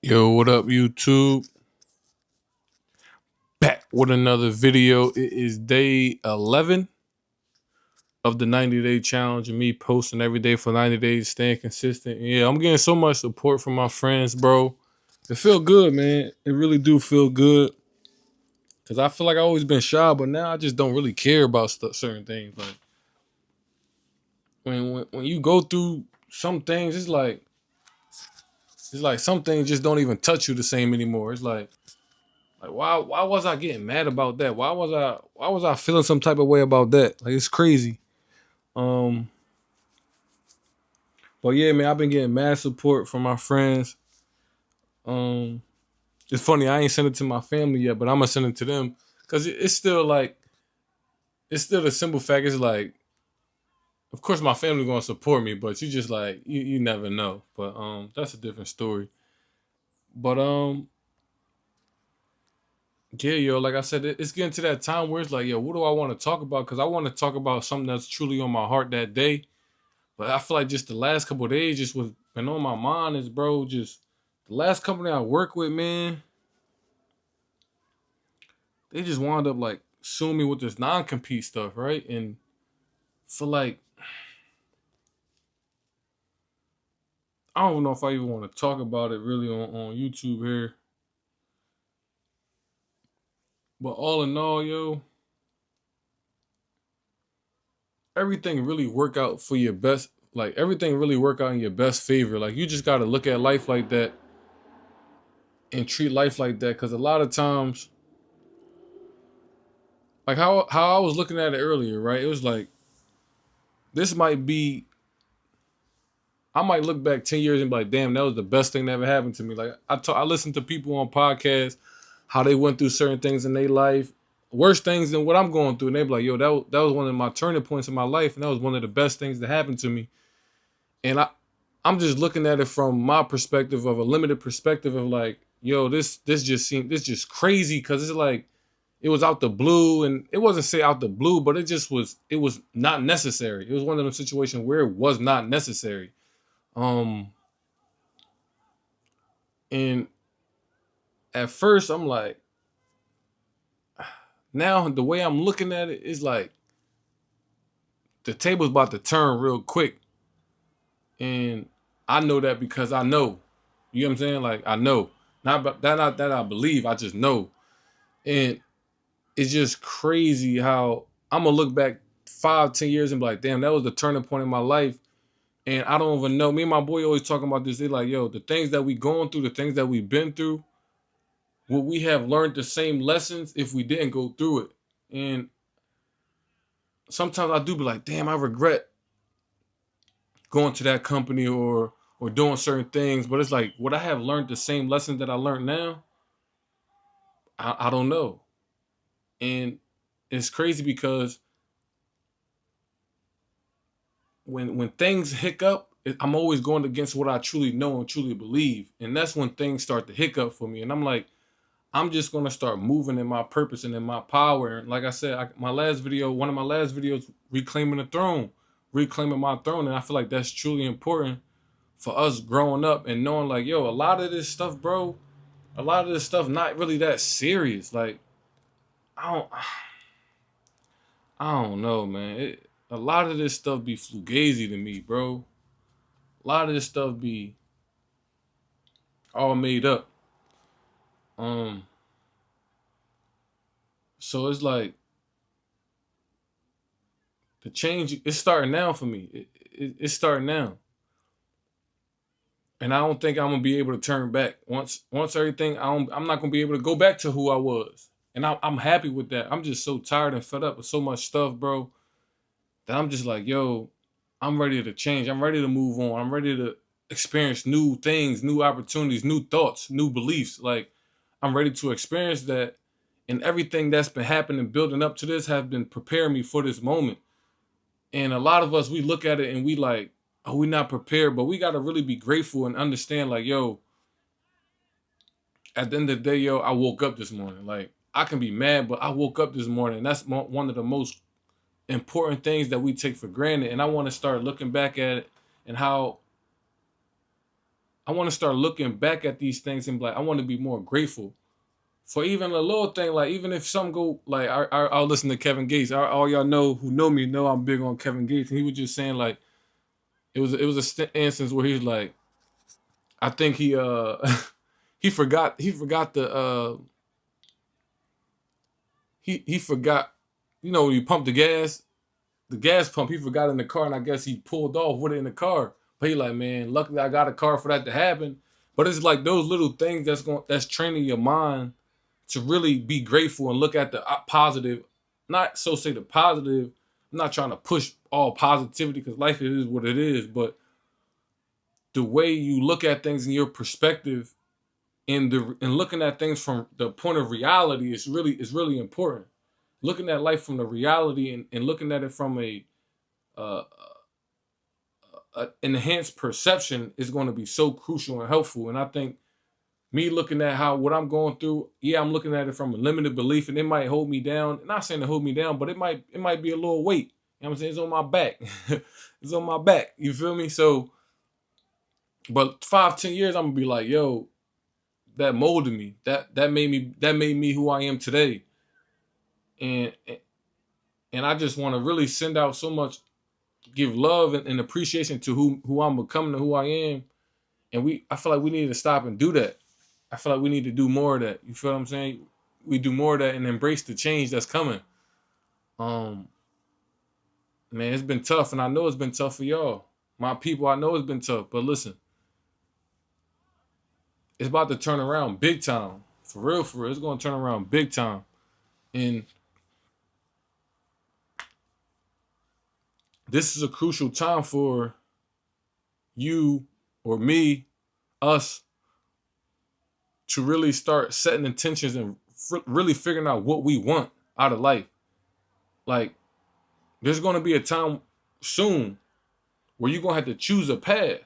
Yo, what up, YouTube? Back with another video. It is day 11 of the 90-day challenge and me posting every day for 90 days, staying consistent. Yeah, I'm getting so much support from my friends, bro. It feel good, man. It really do feel good. Cause I feel like I always been shy, but now I just don't really care about certain things. Like when you go through some things, it's like some things just don't even touch you the same anymore. It's like why was I getting mad about that? Why was I feeling some type of way about that? Like it's crazy. Um but yeah, man, I've been getting mad support from my friends. Um it's funny, I ain't sent it to my family yet, but I'm gonna send it to them. Cause it's still like it's still the simple fact, it's like of course my family gonna support me, but you just like you never know. But that's a different story. But yeah, yo, like I said, it's getting to that time where it's like, yo, what do I want to talk about? Because I want to talk about something that's truly on my heart that day. But I feel like just the last couple of days, just what's been on my mind is, bro, just the last company I work with, man, they just wound up like suing me with this non-compete stuff, right? And for like, I don't know if I even want to talk about it really on YouTube here. But all in all, yo, everything really work out for your best. Like everything really work out in your best favor. Like you just gotta look at life like that and treat life like that. Cause a lot of times, like how I was looking at it earlier, right? It was like this might be I might look back 10 years and be like, damn, that was the best thing that ever happened to me. Like I listen to people on podcasts, how they went through certain things in their life, worse things than what I'm going through. And they be like, yo, that was one of my turning points in my life. And that was one of the best things that happened to me. And I'm just looking at it from my perspective of a limited perspective of like, yo, this just crazy because it's like it was out the blue and it wasn't say out the blue, but it was not necessary. It was one of those situations where it was not necessary. Um and at first I'm like, now the way I'm looking at it is like the table's about to turn real quick. And I know that because I know. You know what I'm saying? Like I know. Not that I believe, I just know. And it's just crazy how I'm gonna look back 5, 10 years and be like, damn, that was the turning point in my life. And I don't even know. Me and my boy always talking about this. They like, yo, the things that we going through, the things that we've been through, would we have learned the same lessons if we didn't go through it? And sometimes I do be like, damn, I regret going to that company or doing certain things. But it's like, would I have learned the same lessons that I learned now? I don't know. And it's crazy because when things hiccup, I'm always going against what I truly know and truly believe. And that's when things start to hiccup for me. And I'm like, I'm just gonna start moving in my purpose and in my power. And like I said, one of my last videos, reclaiming the throne, reclaiming my throne. And I feel like that's truly important for us growing up and knowing like, yo, a lot of this stuff, bro, a lot of this stuff not really that serious. Like, I don't I don't know, man. A lot of this stuff be fugazi to me, bro. A lot of this stuff be all made up. Um, so it's like the change. It's starting now for me. It's starting now, and I don't think I'm gonna be able to turn back once everything. I'm not gonna be able to go back to who I was, and I'm happy with that. I'm just so tired and fed up with so much stuff, bro, that I'm just like, yo, I'm ready to change. I'm ready to move on. I'm ready to experience new things, new opportunities, new thoughts, new beliefs. Like I'm ready to experience that. And everything that's been happening, building up to this, have been preparing me for this moment. And a lot of us, we look at it and we like, oh, we're not prepared, but we gotta really be grateful and understand, like, yo, at the end of the day, yo, I woke up this morning. Like, I can be mad, but I woke up this morning. And that's one of the most important things that we take for granted. And I want to start looking back at it and how I want to start looking back at these things and be like, I want to be more grateful for even a little thing. Like even if some go like, I'll listen to Kevin Gates. All y'all know who know me know I'm big on Kevin Gates, and he was just saying like it was a instance where he was like, I think he he forgot he forgot, when you pump the gas pump, he forgot in the car, and I guess he pulled off with it in the car. But he like, man, luckily I got a car for that to happen. But it's like those little things that's training your mind to really be grateful and look at the positive. Not so say the positive. I'm not trying to push all positivity because life is what it is, but the way you look at things in your perspective and looking at things from the point of reality is really important. Looking at life from the reality and looking at it from uh, enhanced perception is going to be so crucial and helpful. And I think me looking at what I'm going through, yeah, I'm looking at it from a limited belief, and it might hold me down. Not saying to hold me down, but it might be a little weight. You know what I'm saying? It's on my back. It's on my back. You feel me? So, but 5, 10 years, I'm gonna be like, yo, that molded me. That made me who I am today. And and I just want to really send out so much, give love and appreciation to who I'm becoming and who I am. And I feel like we need to stop and do that. I feel like we need to do more of that. You feel what I'm saying? We do more of that and embrace the change that's coming. Um, Man, it's been tough, and I know it's been tough for y'all, my people. I know it's been tough, but listen, it's about to turn around big time, for real, for real. It's going to turn around big time, and this is a crucial time for you or me, us, to really start setting intentions and really figuring out what we want out of life. Like, there's going to be a time soon where you're going to have to choose a path.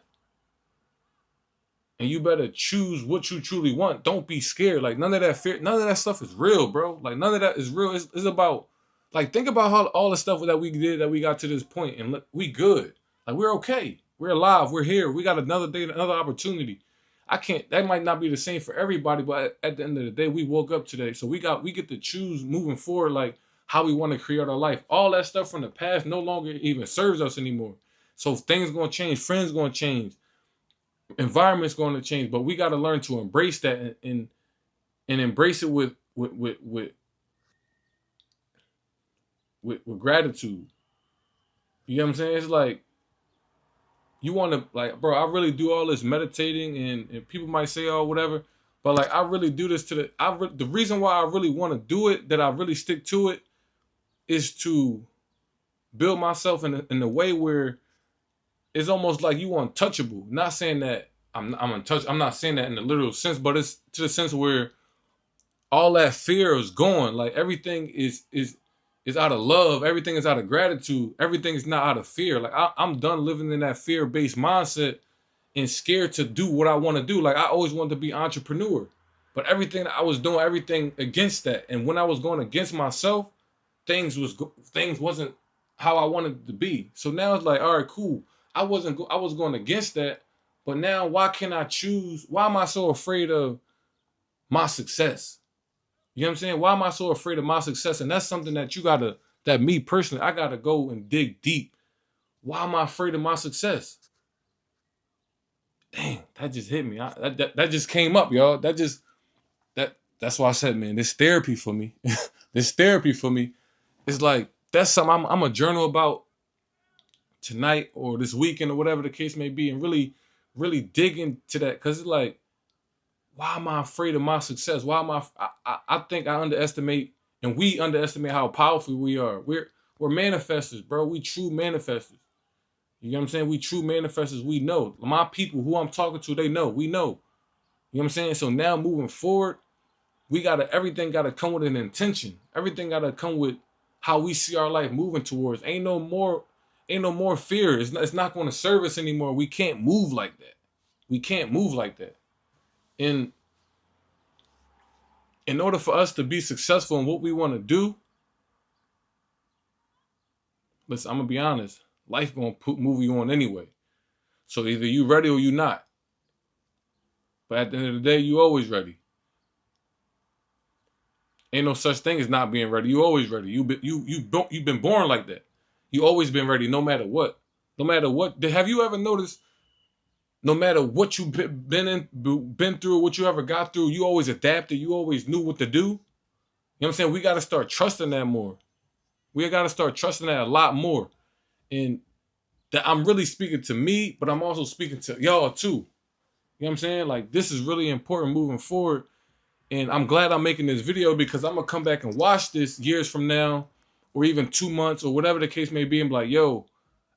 And you better choose what you truly want. Don't be scared. Like, none of that fear, none of that stuff is real, bro. Like, none of that is real. It's about, like, think about how all the stuff that we did that we got to this point, and look, we good. Like, we're okay. We're alive. We're here. We got another day, another opportunity. I can't. That might not be the same for everybody, but at the end of the day, we woke up today, so we get to choose moving forward, like how we want to create our life. All that stuff from the past no longer even serves us anymore. So things gonna change. Friends gonna change. Environment's going to change, but we got to learn to embrace that and embrace it with gratitude. You know what I'm saying? It's like you want to, like, bro, I really do all this meditating, and people might say, oh, whatever, but like I really do this the reason why I really want to do it, that I really stick to it, is to build myself in a way where it's almost like you untouchable. Not saying that I'm untouchable. I'm not saying that in the literal sense, but it's to the sense where all that fear is gone. Like everything is out of love. Everything is out of gratitude. Everything's not out of fear. Like I'm done living in that fear based mindset and scared to do what I want to do. Like I always wanted to be an entrepreneur, but everything I was doing, everything against that. And when I was going against myself, things wasn't how I wanted it to be. So now it's like, all right, cool. I was going against that, but now why can't I choose? Why am I so afraid of my success? You know what I'm saying? Why am I so afraid of my success? And that's something that that me personally, I gotta go and dig deep. Why am I afraid of my success? Dang, that just hit me. That just came up, y'all. That's why I said, man, this therapy for me. This therapy for me is like that's something I'm a journal about tonight or this weekend or whatever the case may be, and really, really dig into that, because it's like, why am I afraid of my success? Why am I think I underestimate, and we underestimate how powerful we are. We're manifestors, bro. We true manifestors. You know what I'm saying? We true manifestors. We know. My people who I'm talking to, they know. We know. You know what I'm saying? So now moving forward, everything gotta come with an intention. Everything gotta come with how we see our life moving towards. Ain't no more fear. It's not gonna serve us anymore. We can't move like that. We can't move like that. And in order for us to be successful in what we want to do, listen, I'm gonna be honest. Life gonna move you on anyway. So either you ready or you not. But at the end of the day, you always ready. Ain't no such thing as not being ready. You always ready. You've been born like that. You always been ready, no matter what. No matter what. Have you ever noticed? No matter what you've been through, what you ever got through, you always adapted. You always knew what to do. You know what I'm saying? We got to start trusting that more. We got to start trusting that a lot more. And that I'm really speaking to me, but I'm also speaking to y'all too. You know what I'm saying? Like, this is really important moving forward. And I'm glad I'm making this video because I'm going to come back and watch this years from now or even 2 months or whatever the case may be and be like, yo,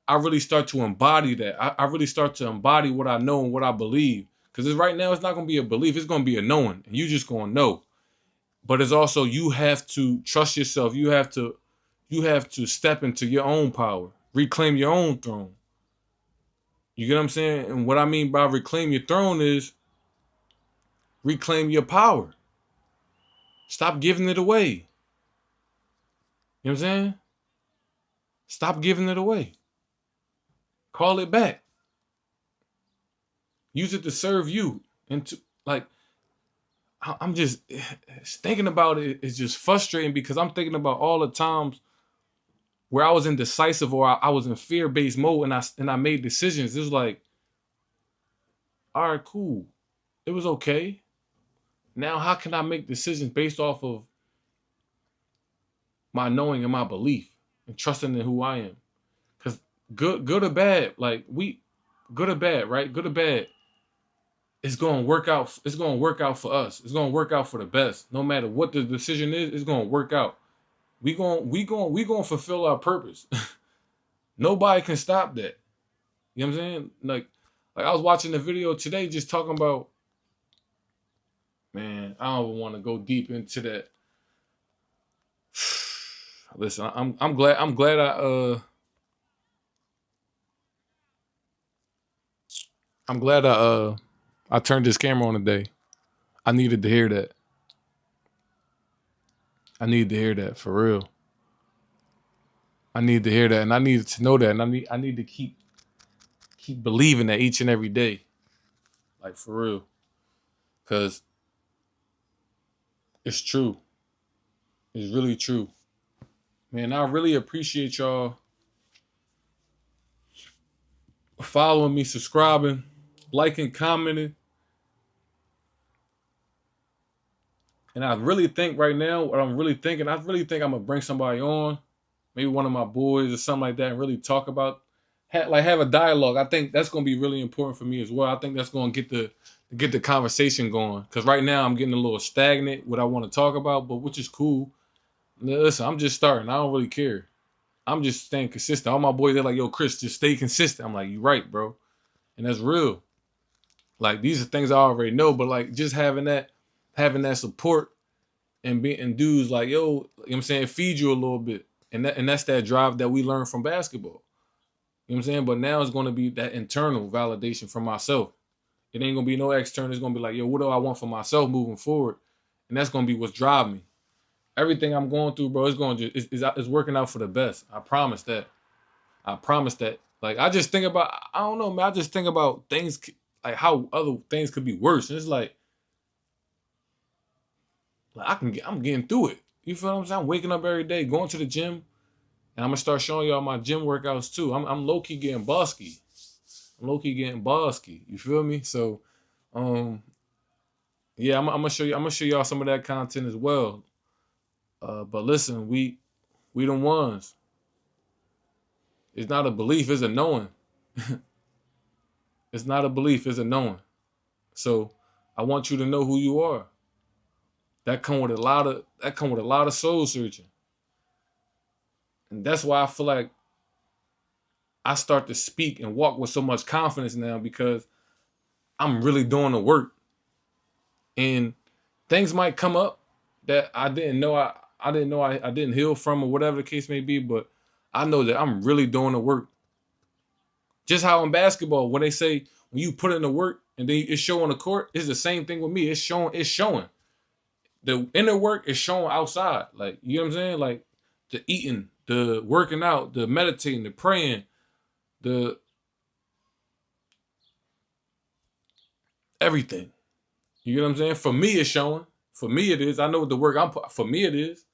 I really start to embody that. I really start to embody what I know and what I believe. Because right now, it's not going to be a belief. It's going to be a knowing. And you just going to know. But it's also, you have to trust yourself. You have to step into your own power. Reclaim your own throne. You get what I'm saying? And what I mean by reclaim your throne is reclaim your power. Stop giving it away. You know what I'm saying? Stop giving it away. Call it back. Use it to serve you. And to, like, I'm just thinking about it. It's just frustrating because I'm thinking about all the times where I was indecisive or I was in fear-based mode and I made decisions. It was like, all right, cool. It was okay. Now, how can I make decisions based off of my knowing and my belief and trusting in who I am? Because good or bad, like good or bad, right? Good or bad, it's gonna work out. It's gonna work out for us. It's gonna work out for the best. No matter what the decision is, it's gonna work out. We gonna fulfill our purpose. Nobody can stop that. You know what I'm saying? Like I was watching the video today, just talking about. Man, I don't even want to go deep into that. Listen, I'm glad I'm glad I turned this camera on today. I needed to hear that. I needed to hear that for real. I needed to hear that, and I needed to know that, and I need to keep believing that each and every day, like for real, because it's true. It's really true, man. I really appreciate y'all following me, subscribing, liking, commenting, and I really think right now, what I'm really thinking, I really think I'm gonna bring somebody on, maybe one of my boys or something like that, and really talk about, have a dialogue. I think that's gonna be really important for me as well. I think that's gonna get the conversation going. Because right now I'm getting a little stagnant what I want to talk about, but which is cool. Listen, I'm just starting. I don't really care. I'm just staying consistent. All my boys, they're like, yo, Chris, just stay consistent. I'm like, you right, bro. And that's real. Like, these are things I already know, but like just having that support and being dudes like, yo, you know what I'm saying, feed you a little bit. And that's that drive that we learned from basketball. You know what I'm saying? But now it's gonna be that internal validation from myself. It ain't gonna be no external. It's gonna be like, yo, what do I want for myself moving forward? And that's gonna be what's driving me. Everything I'm going through, bro, it's working out for the best. I promise that. I promise that. Like, I just think about, I don't know, man. I just think about things like how other things could be worse. And it's like I'm getting through it. You feel what I'm saying? I'm waking up every day, going to the gym, and I'm gonna start showing y'all my gym workouts too. I'm low key getting bossy. I'm low key getting bossy. You feel me? So, yeah, I'm gonna show you. I'm gonna show y'all some of that content as well. But listen, we the ones. It's not a belief, it's a knowing. It's not a belief, it's a knowing. So I want you to know who you are. That come with a lot of soul searching. And that's why I feel like I start to speak and walk with so much confidence now because I'm really doing the work. And things might come up that I didn't know I didn't heal from or whatever the case may be, but I know that I'm really doing the work. Just how in basketball, when they say when you put in the work and then it's showing the court, it's the same thing with me. It's showing. The inner work is showing outside. Like, you know what I'm saying? Like the eating, the working out, the meditating, the praying, the everything. You get what I'm saying? For me, it's showing. For me, it is. I know what the work I'm put. For me, it is.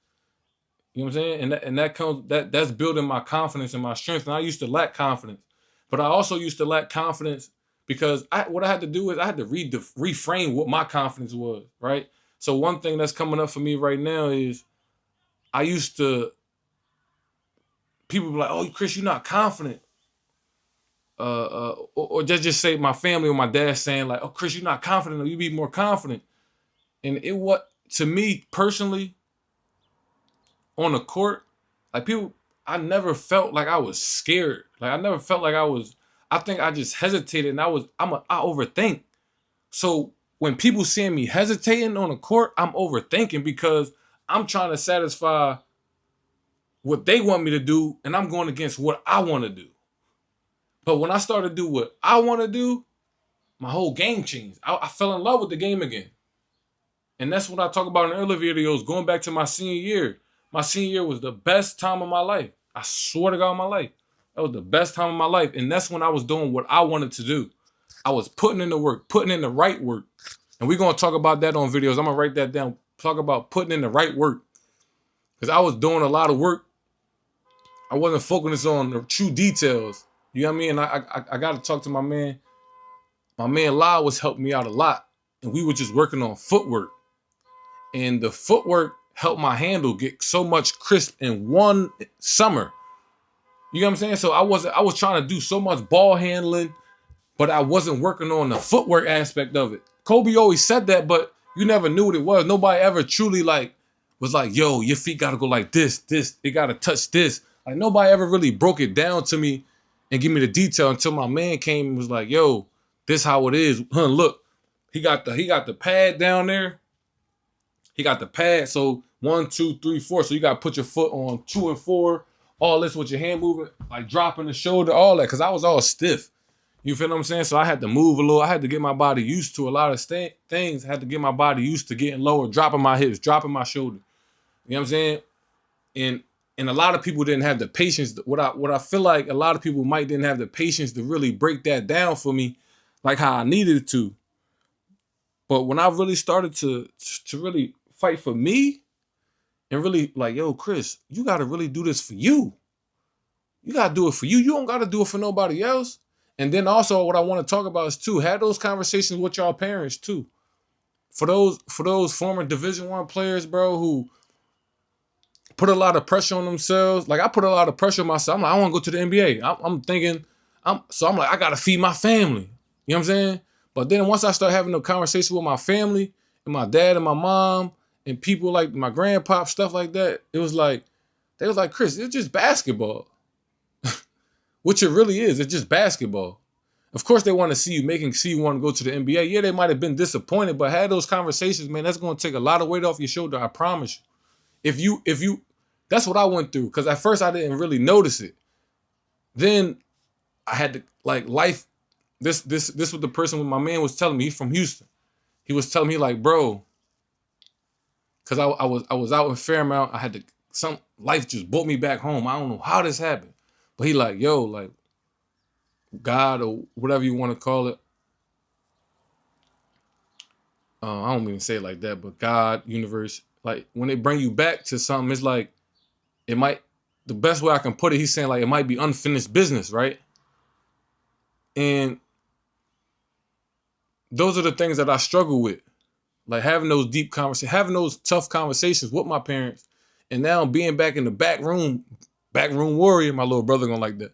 You know what I'm saying? And that comes that's building my confidence and my strength. And I used to lack confidence, but I also used to lack confidence because what I had to do is I had to reframe what my confidence was. Right. So one thing that's coming up for me right now is I used to people be like, "Oh, Chris, you're not confident." Or just say my family or my dad saying like, "Oh, Chris, you're not confident. Or you be more confident." And it what to me personally on the court, like people, I never felt like I was scared. Like I never felt like I was. I think I just hesitated, and I overthink. So when people see me hesitating on the court, I'm overthinking because I'm trying to satisfy what they want me to do, and I'm going against what I want to do. But when I started to do what I want to do, my whole game changed. I fell in love with the game again. And that's what I talk about in earlier videos, going back to my senior year. My senior year was the best time of my life. I swear to God, my life. That was the best time of my life. And that's when I was doing what I wanted to do. I was putting in the work, putting in the right work. And we're going to talk about that on videos. I'm going to write that down. Talk about putting in the right work. Because I was doing a lot of work. I wasn't focusing on the true details. You know what I mean? I got to talk to my man. My man Lyle was helping me out a lot. And we were just working on footwork. And the footwork helped my handle get so much crisp in one summer. You know what I'm saying? So I was trying to do so much ball handling, but I wasn't working on the footwork aspect of it. Kobe always said that, but you never knew what it was. Nobody ever truly was like, yo, your feet gotta go like this, it gotta touch this. Like nobody ever really broke it down to me and give me the detail until my man came and was like, yo, this how it is. Look, he got the pad down there. He got the pad, so 1, 2, 3, 4. So you gotta put your foot on 2 and 4. All this with your hand moving, like dropping the shoulder, all that. Cause I was all stiff. You feel what I'm saying? So I had to move a little. I had to get my body used to a lot of things. I had to get my body used to getting lower, dropping my hips, dropping my shoulder. You know what I'm saying? And a lot of people didn't have the patience. What I feel like a lot of people didn't have the patience to really break that down for me, like how I needed it to. But when I really started to really fight for me and really like, yo, Chris, you got to really do this for you. You got to do it for you. You don't got to do it for nobody else. And then also what I want to talk about is too, have those conversations with y'all parents too. For those former Division I players, bro, who put a lot of pressure on themselves. Like I put a lot of pressure on myself. I'm like, I want to go to the NBA. I'm thinking, I'm like, I got to feed my family. You know what I'm saying? But then once I start having a conversation with my family and my dad and my mom and people like my grandpop, stuff like that, it was like, they was like, Chris, it's just basketball. Which it really is. It's just basketball. Of course, they want to see you want to go to the NBA. Yeah, they might have been disappointed, but had those conversations, man, that's going to take a lot of weight off your shoulder. I promise you. If you, that's what I went through. Because at first I didn't really notice it. Then I had to life. This was the person when my man was telling me. He's from Houston. He was telling me like, bro, because I was out in Fairmount. I had to life just brought me back home. I don't know how this happened. But he like, yo, like God or whatever you want to call it. I don't mean to say it like that, but God, universe, like when they bring you back to something, it's like the best way I can put it, he's saying like it might be unfinished business, right? And those are the things that I struggle with. Like having those deep conversations, having those tough conversations with my parents, and now being back in the back room warrior, my little brother gonna like that.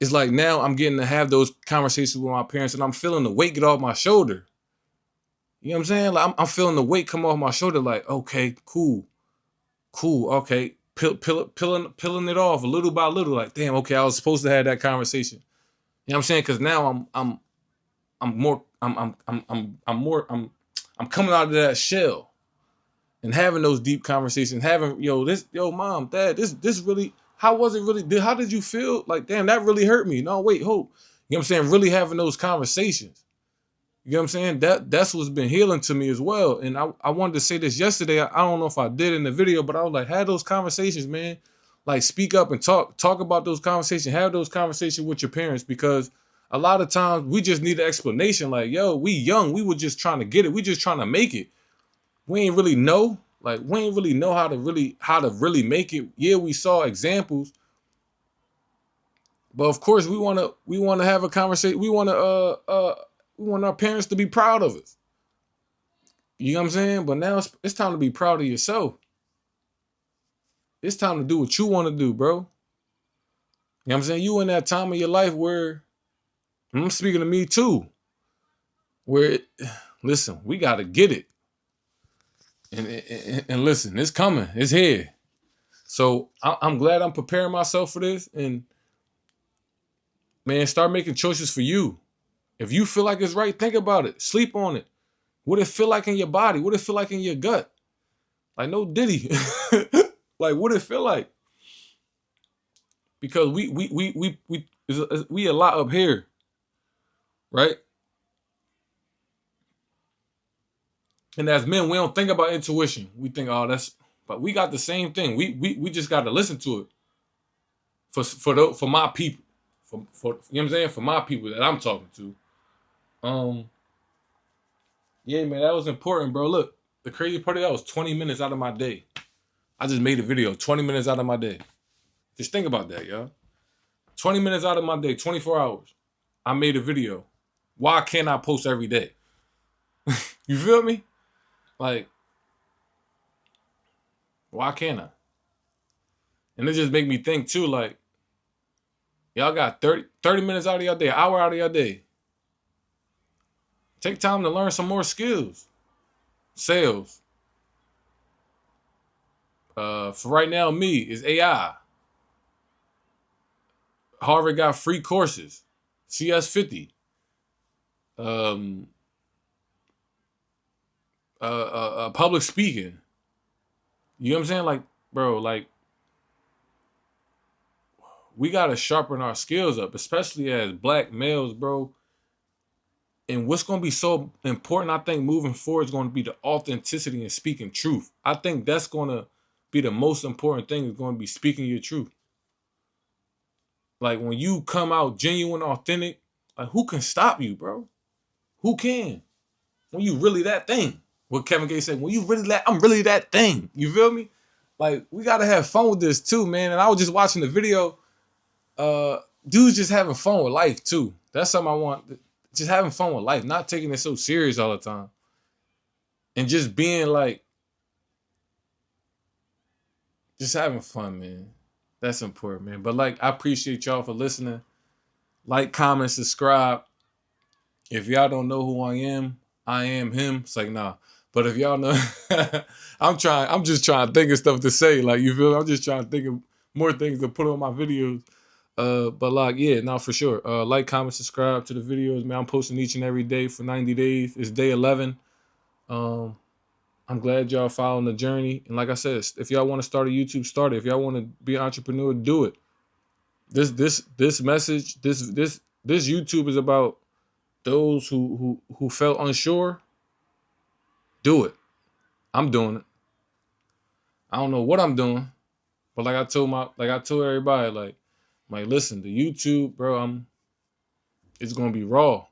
It's like now I'm getting to have those conversations with my parents and I'm feeling the weight get off my shoulder. You know what I'm saying? Like I'm feeling the weight come off my shoulder like, okay, cool. Okay. Peeling it off little by little. Like, damn, okay, I was supposed to have that conversation. You know what I'm saying? Cause now I'm coming out of that shell and having those deep conversations, mom, dad, this really, how was it really? How did you feel? Like, damn, that really hurt me. No, wait, hope. You know what I'm saying? Really having those conversations. You know what I'm saying? That's what's been healing to me as well. And I wanted to say this yesterday. I don't know if I did in the video, but I was like, have those conversations, man. Like speak up and talk about those conversations. Have those conversations with your parents because A lot of times we just need an explanation. Like, yo, we young, we were just trying to get it. We just trying to make it. We ain't really know. Like, we ain't really know how to really make it. Yeah, we saw examples, but of course we wanna have a conversation. We want our parents to be proud of us. You know what I'm saying? But now it's time to be proud of yourself. It's time to do what you want to do, bro. You know what I'm saying? You in that time of your life where I'm speaking to me too. Listen, we gotta get it. And listen, it's coming. It's here. So I'm glad I'm preparing myself for this. And man, start making choices for you. If you feel like it's right, think about it. Sleep on it. What it feel like in your body? What it feel like in your gut? Like no Diddy. Like what it feel like? Because we a lot up here, right? And as men, we don't think about intuition. We think, oh, but we got the same thing. We just got to listen to it for my people, for you know what I'm saying, for my people that I'm talking to. Yeah, man, that was important, bro. Look, the crazy part of that was 20 minutes out of my day. I just made a video, 20 minutes out of my day. Just think about that, y'all. 20 minutes out of my day, 24 hours. I made a video. Why can't I post every day? You feel me? Like, why can't I? And it just make me think too, like, y'all got 30 minutes out of your day, an hour out of your day. Take time to learn some more skills. Sales. For right now, me is AI. Harvard got free courses. CS50. Public speaking. You know what I'm saying? Like, bro, like, we gotta sharpen our skills up, especially as black males, bro. And what's gonna be so important, I think, moving forward is gonna be the authenticity and speaking truth. I think that's gonna be the most important thing, is gonna be speaking your truth. Like when you come out genuine, authentic, like who can stop you, bro? Who can? When you really that thing. What Kevin Gates said, when you really that, I'm really that thing. You feel me? Like, we gotta have fun with this too, man. And I was just watching the video. Dudes just having fun with life too. That's something I want. Just having fun with life, not taking it so serious all the time. And just being like, just having fun, man. That's important, man. But like, I appreciate y'all for listening. Like, comment, subscribe. If y'all don't know who I am him. It's like, nah. But if y'all know, I'm just trying to think of stuff to say. Like, you feel me? I'm just trying to think of more things to put on my videos. But like, yeah, no, for sure. Like, comment, subscribe to the videos, man. I'm posting each and every day for 90 days. It's day 11. I'm glad y'all following the journey. And like I said, if y'all want to start a YouTube, start it. If y'all want to be an entrepreneur, do it. This message, this YouTube is about those who felt unsure. Do it. I'm doing it. I don't know what I'm doing, but like I told everybody, like listen, the YouTube, bro, it's gonna be raw.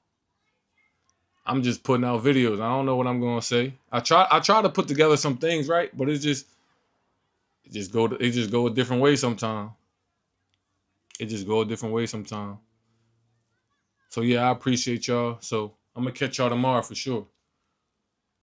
I'm just putting out videos. I don't know what I'm gonna say. I try to put together some things, right? But it just go a different way sometimes. It just go a different way sometimes. So yeah, I appreciate y'all. So I'm gonna catch y'all tomorrow for sure.